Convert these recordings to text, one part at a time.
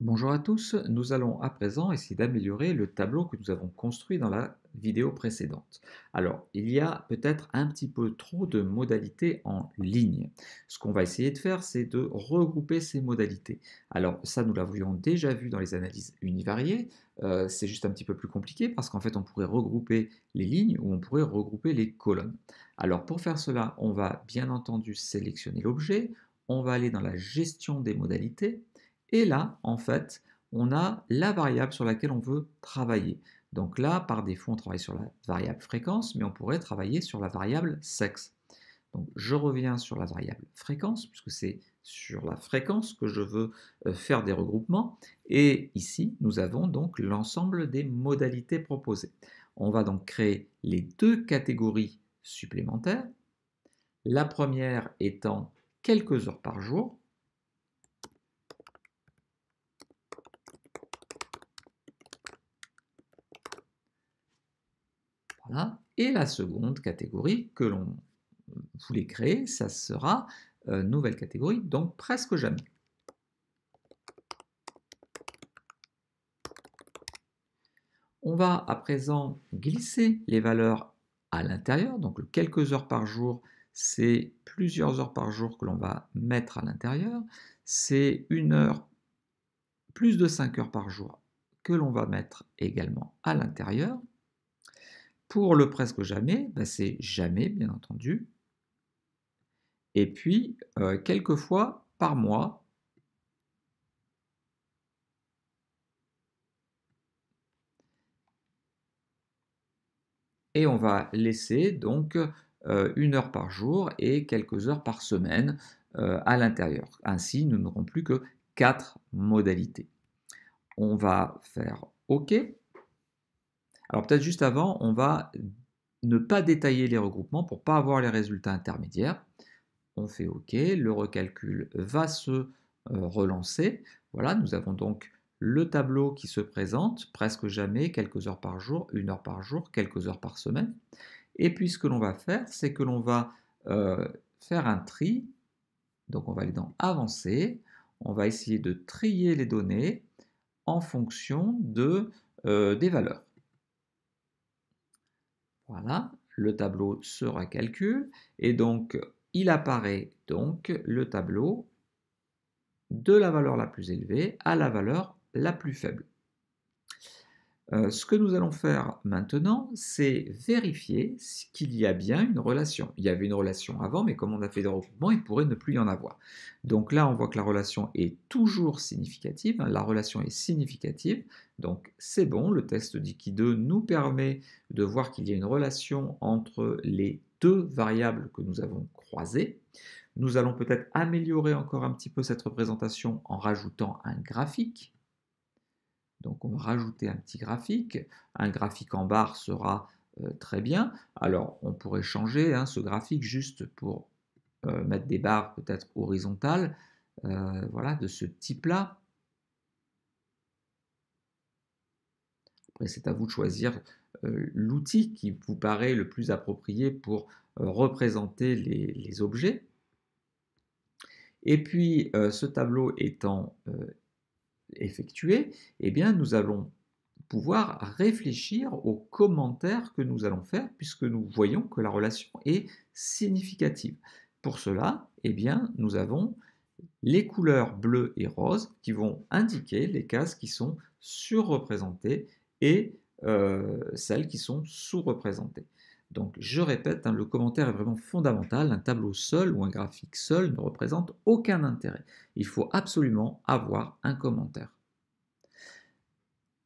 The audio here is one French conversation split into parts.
Bonjour à tous, nous allons à présent essayer d'améliorer le tableau que nous avons construit dans la vidéo précédente. Alors, il y a peut-être un petit peu trop de modalités en ligne. Ce qu'on va essayer de faire, c'est de regrouper ces modalités. Alors, ça, nous l'avions déjà vu dans les analyses univariées. C'est juste un petit peu plus compliqué parce qu'en fait, on pourrait regrouper les lignes ou on pourrait regrouper les colonnes. Alors, pour faire cela, on va bien entendu sélectionner l'objet, on va aller dans la gestion des modalités. Et là, en fait, on a la variable sur laquelle on veut travailler. Donc là, par défaut, on travaille sur la variable fréquence, mais on pourrait travailler sur la variable sexe. Donc je reviens sur la variable fréquence, puisque c'est sur la fréquence que je veux faire des regroupements. Et ici, nous avons donc l'ensemble des modalités proposées. On va donc créer les deux catégories supplémentaires. La première étant quelques heures par jour. Voilà. Et la seconde catégorie que l'on voulait créer, ça sera nouvelle catégorie, donc presque jamais. On va à présent glisser les valeurs à l'intérieur, donc le quelques heures par jour, c'est plusieurs heures par jour que l'on va mettre à l'intérieur, c'est une heure plus de 5 heures par jour que l'on va mettre également à l'intérieur. Pour le presque jamais, c'est jamais bien entendu, et puis quelques fois par mois. Et on va laisser donc 1 heure par jour et quelques heures par semaine à l'intérieur. Ainsi, nous n'aurons plus que 4 modalités. On va faire OK. Alors peut-être juste avant, on va ne pas détailler les regroupements pour ne pas avoir les résultats intermédiaires. On fait OK, le recalcul va se relancer. Voilà, nous avons donc le tableau qui se présente presque jamais, quelques heures par jour, 1 heure par jour, quelques heures par semaine. Et puis ce que l'on va faire, c'est que l'on va faire un tri. Donc on va aller dans Avancer. On va essayer de trier les données en fonction des valeurs. Voilà, le tableau se recalcule et donc il apparaît donc le tableau de la valeur la plus élevée à la valeur la plus faible. Ce que nous allons faire maintenant, c'est vérifier qu'il y a bien une relation. Il y avait une relation avant, mais comme on a fait des regroupements, il pourrait ne plus y en avoir. Donc là, on voit que la relation est toujours significative, hein, la relation est significative, donc c'est bon, le test d'Iki2 nous permet de voir qu'il y a une relation entre les deux variables que nous avons croisées. Nous allons peut-être améliorer encore un petit peu cette représentation en rajoutant un graphique. Donc on va rajouter un petit graphique. Un graphique en barre sera très bien. Alors on pourrait changer ce graphique juste pour mettre des barres peut-être horizontales, voilà, de ce type-là. Après c'est à vous de choisir l'outil qui vous paraît le plus approprié pour représenter les objets. Et puis ce tableau étant effectué, eh bien nous allons pouvoir réfléchir aux commentaires que nous allons faire puisque nous voyons que la relation est significative. Pour cela, eh bien, nous avons les couleurs bleues et roses qui vont indiquer les cases qui sont surreprésentées et celles qui sont sous-représentées. Donc je répète, le commentaire est vraiment fondamental. Un tableau seul ou un graphique seul ne représente aucun intérêt. Il faut absolument avoir un commentaire.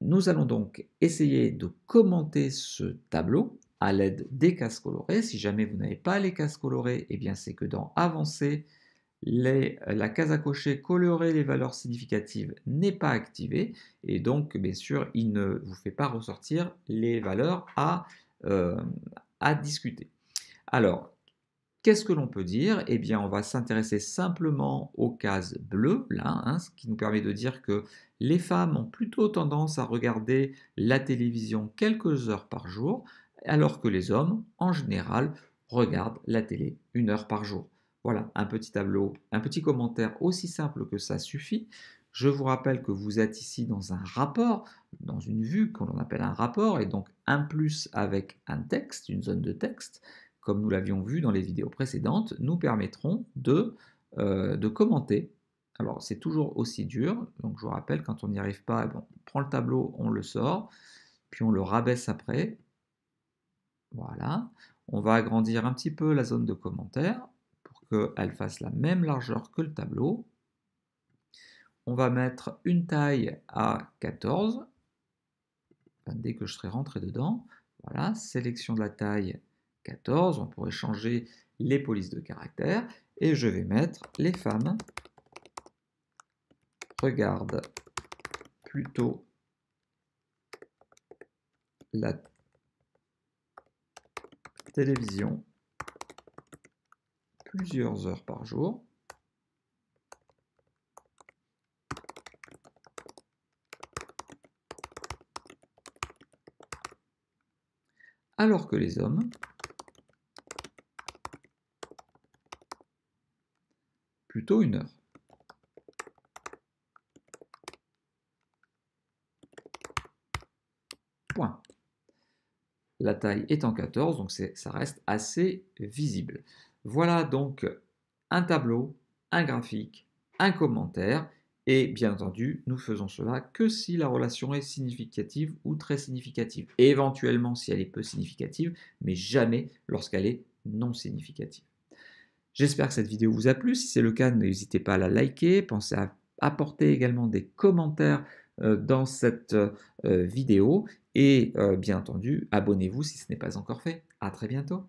Nous allons donc essayer de commenter ce tableau à l'aide des cases colorées. Si jamais vous n'avez pas les cases colorées, eh bien c'est que dans Avancer, la case à cocher colorer les valeurs significatives n'est pas activée et donc bien sûr il ne vous fait pas ressortir les valeurs à discuter. Alors, qu'est-ce que l'on peut dire? Eh bien, on va s'intéresser simplement aux cases bleues, là, ce qui nous permet de dire que les femmes ont plutôt tendance à regarder la télévision quelques heures par jour, alors que les hommes, en général, regardent la télé 1 heure par jour. Voilà, un petit tableau, un petit commentaire aussi simple que ça suffit. Je vous rappelle que vous êtes ici dans un rapport, dans une vue qu'on appelle un rapport, et donc un plus avec un texte, une zone de texte, comme nous l'avions vu dans les vidéos précédentes, nous permettront de commenter. Alors c'est toujours aussi dur, donc je vous rappelle, quand on n'y arrive pas, on prend le tableau, on le sort, puis on le rabaisse après. Voilà. On va agrandir un petit peu la zone de commentaires pour qu'elle fasse la même largeur que le tableau. On va mettre une taille à 14, dès que je serai rentré dedans. Voilà, sélection de la taille 14, on pourrait changer les polices de caractère, et je vais mettre les femmes regardent plutôt la télévision plusieurs heures par jour. Alors que les hommes plutôt une heure. Point. La taille est en 14, donc ça reste assez visible. Voilà donc un tableau, un graphique, un commentaire, et bien entendu, nous faisons cela que si la relation est significative ou très significative. Éventuellement si elle est peu significative, mais jamais lorsqu'elle est non significative. J'espère que cette vidéo vous a plu. Si c'est le cas, n'hésitez pas à la liker. Pensez à apporter également des commentaires dans cette vidéo. Et bien entendu, abonnez-vous si ce n'est pas encore fait. À très bientôt.